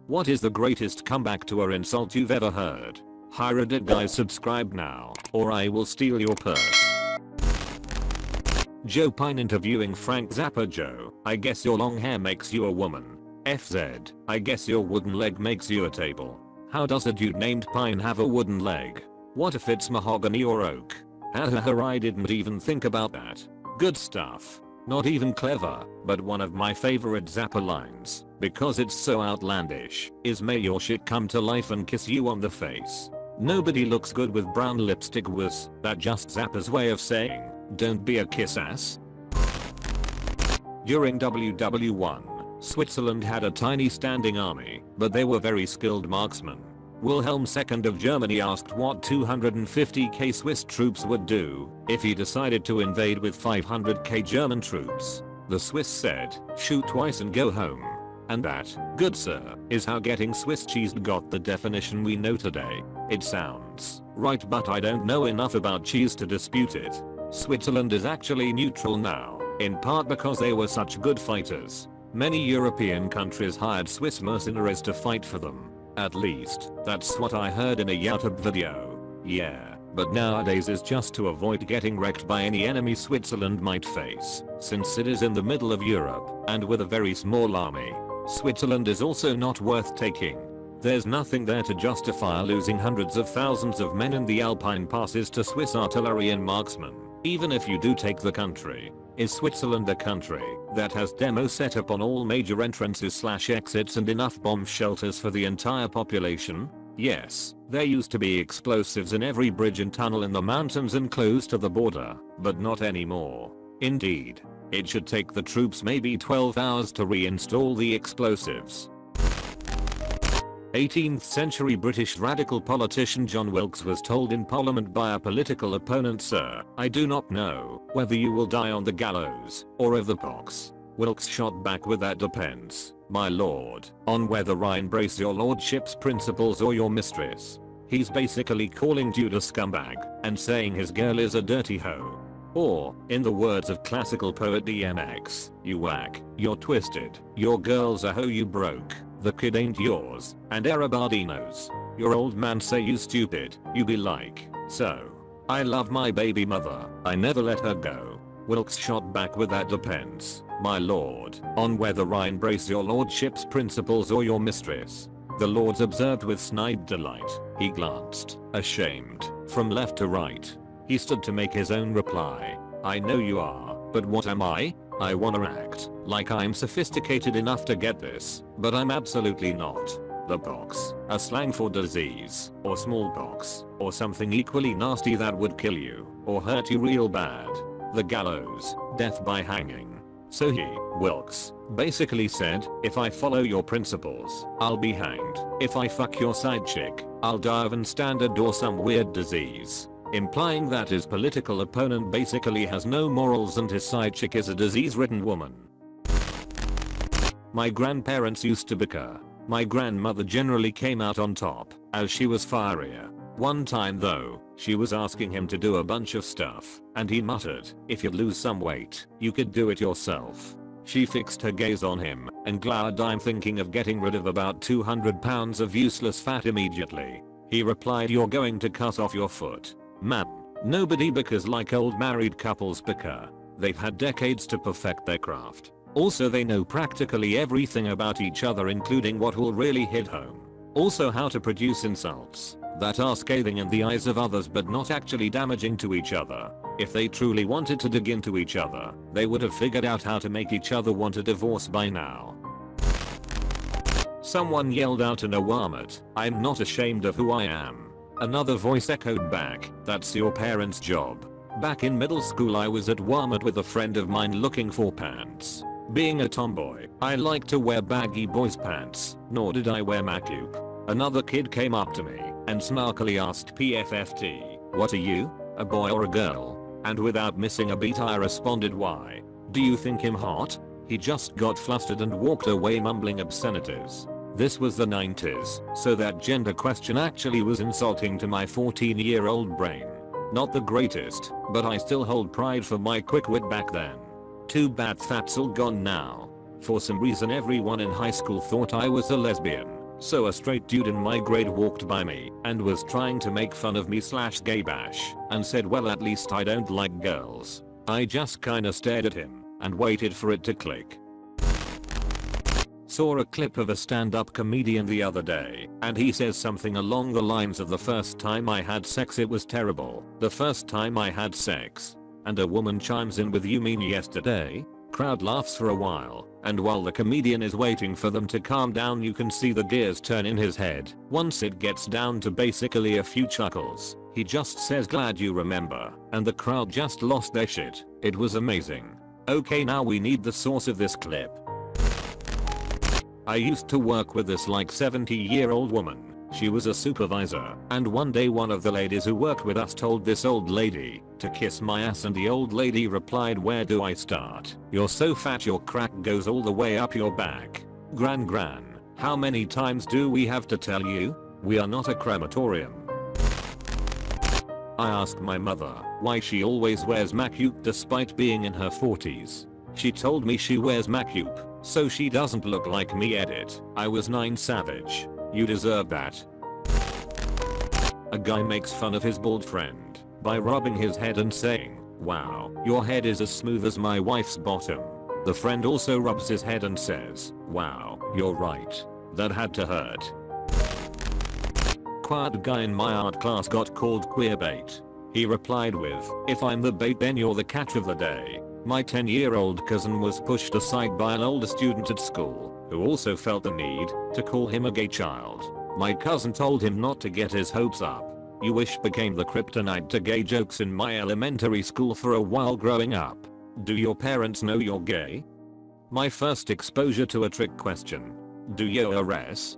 What is the greatest comeback to an insult you've ever heard? Hi Reddit guys, subscribe now, or I will steal your purse. Joe Pine interviewing Frank Zappa. Joe, I guess your long hair makes you a woman. FZ, I guess your wooden leg makes you a table. How does a dude named Pine have a wooden leg? What if it's mahogany or oak? Hahaha, I didn't even think about that. Good stuff. Not even clever, but one of my favorite Zappa lines, because it's so outlandish, is may your shit come to life and kiss you on the face. Nobody looks good with brown lipstick. Was that just Zappa's way of saying, don't be a kiss ass? During WW1, Switzerland had a tiny standing army, but they were very skilled marksmen. Wilhelm II of Germany asked what 250k Swiss troops would do if he decided to invade with 500k German troops. The Swiss said, shoot twice and go home. And that, good sir, is how getting Swiss cheesed got the definition we know today. It sounds right, but I don't know enough about cheese to dispute it. Switzerland is actually neutral now, in part because they were such good fighters. Many European countries hired Swiss mercenaries to fight for them. At least, that's what I heard in a YouTube video. Yeah, but nowadays is just to avoid getting wrecked by any enemy Switzerland might face, since it is in the middle of Europe, and with a very small army. Switzerland is also not worth taking. There's nothing there to justify losing hundreds of thousands of men in the Alpine passes to Swiss artillery and marksmen, even if you do take the country. Is Switzerland a country that has demo set up on all major entrances/exits and enough bomb shelters for the entire population? Yes, there used to be explosives in every bridge and tunnel in the mountains and close to the border, but not anymore. Indeed, it should take the troops maybe 12 hours to reinstall the explosives. 18th century British radical politician John Wilkes was told in Parliament by a political opponent, "Sir, I do not know whether you will die on the gallows or of the pox." Wilkes shot back with, "That depends, my lord, on whether I embrace your lordship's principles or your mistress." He's basically calling dude a scumbag and saying his girl is a dirty hoe. Or, in the words of classical poet DMX, "You whack, you're twisted, your girl's a hoe, you broke, the kid ain't yours, and everybody knows. Your old man say you stupid, you be like, so. I love my baby mother, I never let her go." Wilkes shot back with, "That depends, my lord, on whether I embrace your lordship's principles or your mistress." The lords observed with snide delight. He glanced, ashamed, from left to right. He stood to make his own reply. "I know you are, but what am I? I wanna act like I'm sophisticated enough to get this, but I'm absolutely not. The pox, a slang for disease, or smallpox, or something equally nasty that would kill you, or hurt you real bad. The gallows, death by hanging." So he, Wilkes, basically said, "If I follow your principles, I'll be hanged. If I fuck your side chick, I'll die of standard or some weird disease." Implying that his political opponent basically has no morals and his side chick is a disease-ridden woman. My grandparents used to bicker. My grandmother generally came out on top, as she was fierier. One time though, she was asking him to do a bunch of stuff, and he muttered, "If you lose some weight, you could do it yourself." She fixed her gaze on him and glowered, "I'm thinking of getting rid of about 200 pounds of useless fat immediately." He replied, "You're going to cut off your foot." Man, nobody bickers like old married couples bicker. They've had decades to perfect their craft. Also, they know practically everything about each other, including what will really hit home. Also, how to produce insults that are scathing in the eyes of others but not actually damaging to each other. If they truly wanted to dig into each other, they would have figured out how to make each other want a divorce by now. Someone yelled out in a Walmart, "I'm not ashamed of who I am." Another voice echoed back, "That's your parents' job." Back in middle school, I was at Walmart with a friend of mine looking for pants. Being a tomboy, I like to wear baggy boys pants, nor did I wear MacLoop. Another kid came up to me and snarkily asked PFFT, "What are you, a boy or a girl?" And without missing a beat I responded, "Why? Do you think him hot?" He just got flustered and walked away mumbling obscenities. This was the 90s, so that gender question actually was insulting to my 14-year-old brain. Not the greatest, but I still hold pride for my quick wit back then. Too bad that's all gone now. For some reason everyone in high school thought I was a lesbian, So a straight dude in my grade walked by me and was trying to make fun of me/gay bash and said, well, at least I don't like girls. I just kinda stared at him and waited for it to click. Saw a clip of a stand-up comedian the other day, and he says something along the lines of, the first time I had sex it was terrible. The first time I had sex. And a woman chimes in with, you mean yesterday? Crowd laughs for a while, and while the comedian is waiting for them to calm down, you can see the gears turn in his head. Once it gets down to basically a few chuckles, he just says, glad you remember, and the crowd just lost their shit. It was amazing. Okay, now we need the source of this clip. I used to work with this like 70-year-old woman. She was a supervisor, and one day one of the ladies who worked with us told this old lady to kiss my ass, and the old lady replied, where do I start? You're so fat your crack goes all the way up your back. Gran, how many times do we have to tell you? We are not a crematorium. I asked my mother why she always wears makeup despite being in her 40s. She told me she wears makeup so she doesn't look like me. Edit. I was 9 savage. You deserve that. A guy makes fun of his bald friend by rubbing his head and saying, wow, your head is as smooth as my wife's bottom. The friend also rubs his head and says, wow, you're right. That had to hurt. Quiet guy in my art class got called queerbait. He replied with, if I'm the bait then you're the catch of the day. My 10-year-old cousin was pushed aside by an older student at school who also felt the need to call him a gay child. My cousin told him not to get his hopes up. You wish became the kryptonite to gay jokes in my elementary school for a while growing up. Do your parents know you're gay? My first exposure to a trick question. Do you RS?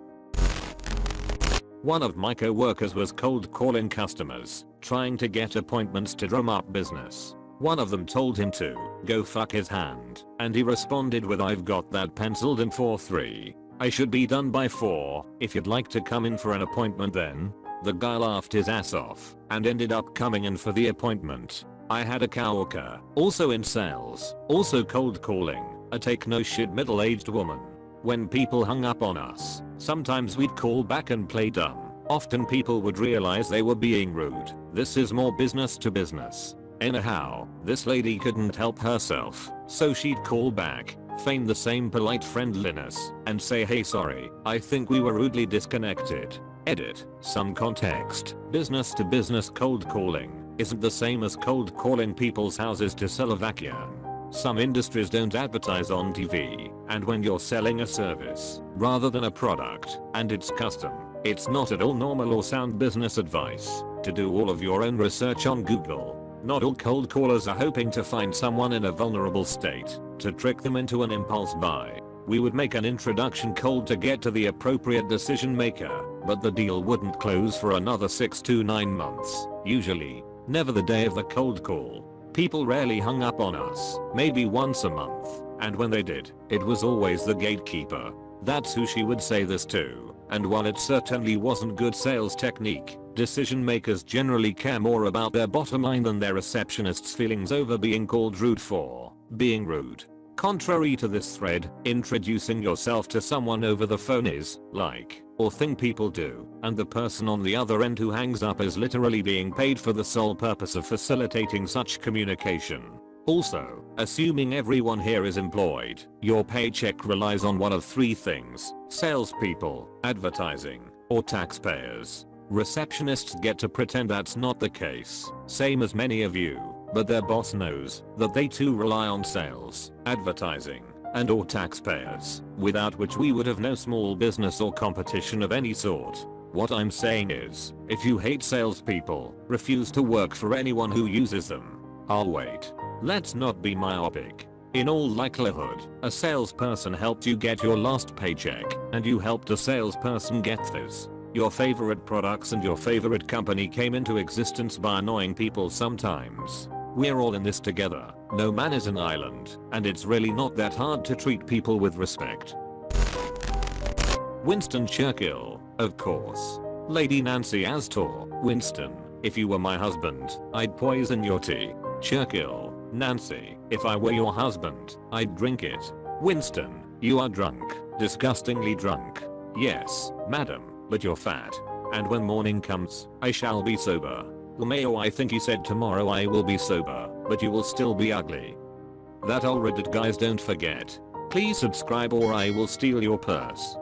One of my co-workers was cold calling customers, trying to get appointments to drum up business. One of them told him to go fuck his hand, and he responded with, I've got that penciled in for 3. I should be done by 4, if you'd like to come in for an appointment then. The guy laughed his ass off and ended up coming in for the appointment. I had a coworker, also in sales, also cold calling, a take no shit middle-aged woman. When people hung up on us, sometimes we'd call back and play dumb. Often people would realize they were being rude. This is more business to business. Anyhow, this lady couldn't help herself, so she'd call back, feign the same polite friendliness, and say, hey sorry, I think we were rudely disconnected. Edit. Some context. Business to business cold calling isn't the same as cold calling people's houses to sell a vacuum. Some industries don't advertise on TV, and when you're selling a service rather than a product and it's custom, it's not at all normal or sound business advice to do all of your own research on Google. Not all cold callers are hoping to find someone in a vulnerable state to trick them into an impulse buy. We would make an introduction cold to get to the appropriate decision maker, but the deal wouldn't close for another 6 to 9 months, usually. Never the day of the cold call. People rarely hung up on us, maybe once a month, and when they did, it was always the gatekeeper. That's who she would say this to, and while it certainly wasn't good sales technique, decision makers generally care more about their bottom line than their receptionist's feelings over being called rude for being rude. Contrary to this thread, introducing yourself to someone over the phone is like or thing people do, and the person on the other end who hangs up is literally being paid for the sole purpose of facilitating such communication. Also, assuming everyone here is employed, your paycheck relies on one of 3 things: salespeople, advertising, or taxpayers. Receptionists get to pretend that's not the case, same as many of you, but their boss knows that they too rely on sales, advertising, and or taxpayers, without which we would have no small business or competition of any sort. What I'm saying is, if you hate salespeople, refuse to work for anyone who uses them. I'll wait. Let's not be myopic. In all likelihood, a salesperson helped you get your last paycheck, and you helped a salesperson get this. Your favorite products and your favorite company came into existence by annoying people sometimes. We're all in this together. No man is an island, and it's really not that hard to treat people with respect. Winston Churchill, of course. Lady Nancy Astor. Winston, if you were my husband, I'd poison your tea. Churchill. Nancy, if I were your husband, I'd drink it. Winston, you are drunk, disgustingly drunk. Yes, madam, but you're fat. And when morning comes, I shall be sober. Mayo, I think he said tomorrow I will be sober, but you will still be ugly. That all Reddit guys, don't forget. Please subscribe or I will steal your purse.